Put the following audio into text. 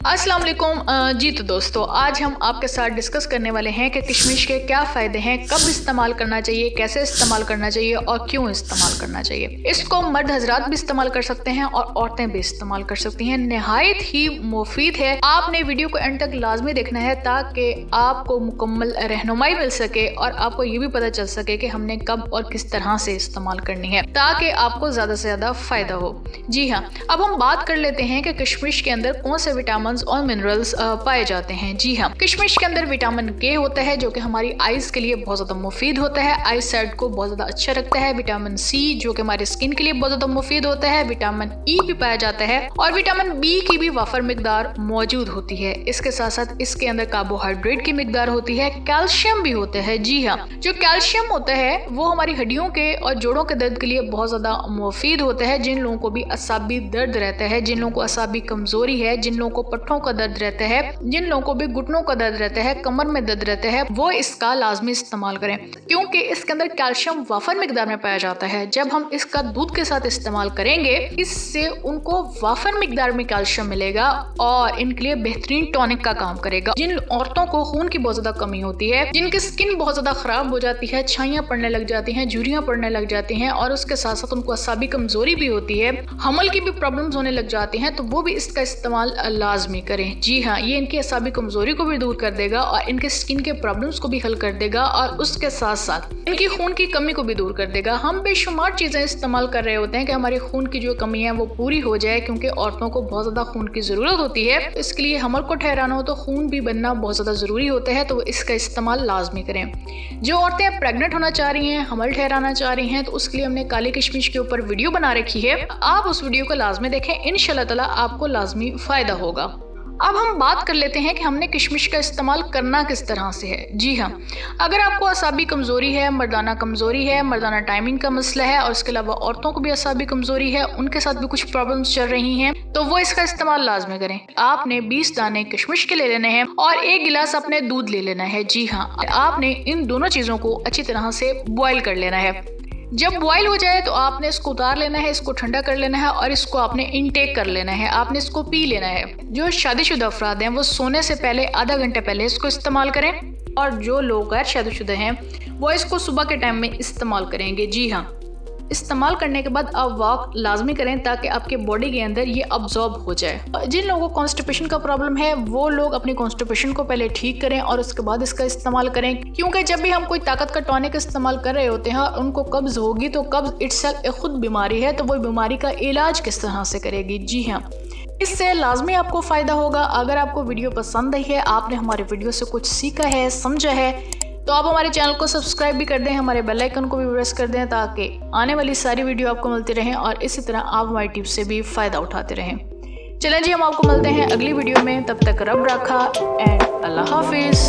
अस्सलाम वालेकुम। जी तो दोस्तों, आज हम आपके साथ डिस्कस करने वाले हैं कि किशमिश के क्या फ़ायदे हैं, कब इस्तेमाल करना चाहिए, कैसे इस्तेमाल करना चाहिए और क्यों इस्तेमाल करना चाहिए। इसको मर्द हजरात भी इस्तेमाल कर सकते हैं और औरतें भी इस्तेमाल कर सकती हैं। नहायत ही मुफीद है। आपने वीडियो को एंड तक लाजमी देखना है ताकि आपको मुकम्मल रहनुमाई मिल सके और आपको ये भी पता चल सके कि हमने कब और किस तरह से इस्तेमाल करनी है ताकि आपको ज़्यादा से ज़्यादा फ़ायदा हो। जी हाँ, अब हम बात कर लेते हैं कि किशमिश के अंदर कौन से विटामिन और मिनरल्स पाए जाते हैं। जी हाँ, किशमिश के अंदर विटामिन के होता है जो कि हमारी आइज के लिए बहुत ज्यादा मुफीद होता है, आई साइट को बहुत ज्यादा अच्छा रखता है। विटामिन सी जो कि हमारे स्किन के लिए बहुत ज्यादा मुफीद होता है। विटामिन ई भी पाया जाता है और विटामिन बी की भी वाफर मिकदार मौजूद होती है। इसके साथ साथ इसके अंदर कार्बोहाइड्रेट की मिकदार होती है, कैल्शियम भी होता है। जी हाँ, जो कैल्शियम होता है वो हमारी हड्डियों के और जोड़ों के दर्द के लिए बहुत ज्यादा मुफीद होता है। जिन लोगों को भी असाबी दर्द रहता है, जिन लोगों को असाबी कमजोरी है, जिन लोगों को पट्टों का दर्द रहता है, जिन लोगों को भी घुटनों का दर्द रहता है, कमर में दर्द रहता है, वो इसका लाजमी इस्तेमाल करें क्योंकि इसके अंदर कैल्शियम वाफर मिकदार में पाया जाता है। जब हम इसका दूध के साथ इस्तेमाल करेंगे इससे उनको वाफर मिकदार में कैल्शियम मिलेगा और इनके लिए बेहतरीन टॉनिक का काम करेगा। जिन औरतों को खून की बहुत ज्यादा कमी होती है, जिनकी स्किन बहुत ज्यादा खराब हो जाती है, छाइयां पड़ने लग जाती हैं, झुर्रियां पड़ने लग जाती हैं और उसके साथ साथ उनको असाबी कमजोरी भी होती है, हमल की भी प्रॉब्लम्स होने लग जाती हैं, तो वो भी इसका इस्तेमाल लाजमी करें। जी हाँ, ये इनकी असाबी कमजोरी को भी दूर कर देगा और इनके स्किन के प्रॉब्लम्स को भी हल कर देगा और उसके साथ साथ इनकी खून की कमी को भी दूर कर देगा। हम बेशुमार चीजें इस्तेमाल कर रहे होते हैं कि हमारी खून की जो कमी है वो पूरी हो जाए क्योंकि औरतों को बहुत ज्यादा खून की जरूरत होती है। इसके लिए हमल को ठहराना हो तो खून भी बनना बहुत ज्यादा जरूरी होता है, तो इसका इस्तेमाल लाजमी करें। जो औरतें प्रेग्नेंट होना चाह रही हैं, हमल ठहराना चाह रही हैं, तो उसके लिए हमने काली किशमिश के ऊपर वीडियो बना रखी है। आप उस वीडियो को लाजमी देखें, इंशाल्लाह ताला आपको लाजमी फायदा होगा। अब हम बात कर लेते हैं कि हमने किशमिश का इस्तेमाल करना किस तरह से है। जी हाँ, अगर आपको असाबी कमजोरी है, मर्दाना टाइमिंग का मसला है और इसके अलावा औरतों को भी असाबी कमजोरी है, उनके साथ भी कुछ प्रॉब्लम्स चल रही हैं, तो वो इसका इस्तेमाल लाजमी करें। आपने 20 दाने किशमिश के ले लेने हैं और 1 गिलास अपने दूध ले लेना है। जी हाँ, आपने इन दोनों चीजों को अच्छी तरह से बॉयल कर लेना है। जब बॉयल हो जाए तो आपने इसको उतार लेना है, इसको ठंडा कर लेना है और इसको आपने इनटेक कर लेना है, आपने इसको पी लेना है। जो शादीशुदा अफराद हैं वो सोने से पहले आधा घंटे पहले इसको इस्तेमाल करें और जो लोग गैर शादीशुदा हैं वो इसको सुबह के टाइम में इस्तेमाल करेंगे। जी हाँ, इस्तेमाल करने के बाद आप वॉक लाजमी करें ताकि आपके बॉडी के अंदर ये अब्जॉर्ब हो जाए। जिन लोगों को कॉन्स्टिपेशन का प्रॉब्लम है वो लोग अपनी कॉन्स्टिपेशन को पहले ठीक करें और उसके बाद इसका इस्तेमाल करें क्योंकि जब भी हम कोई ताकत का टॉनिक इस्तेमाल कर रहे होते हैं और उनको कब्ज होगी तो कब्ज इट्सेल्फ एक खुद बीमारी है, तो वो बीमारी का इलाज किस तरह से करेगी। जी हाँ, इससे लाजमी आपको फ़ायदा होगा। अगर आपको वीडियो पसंद आई है, आपने हमारे वीडियो से कुछ सीखा है, समझा है, तो आप हमारे चैनल को सब्सक्राइब भी कर दें, हमारे बेल आइकन को भी प्रेस कर दें ताकि आने वाली सारी वीडियो आपको मिलती रहें और इसी तरह आप हमारी टिप्स से भी फ़ायदा उठाते रहें। चलें जी, हम आपको मिलते हैं अगली वीडियो में। तब तक रब रखा एंड अल्लाह हाफिज़।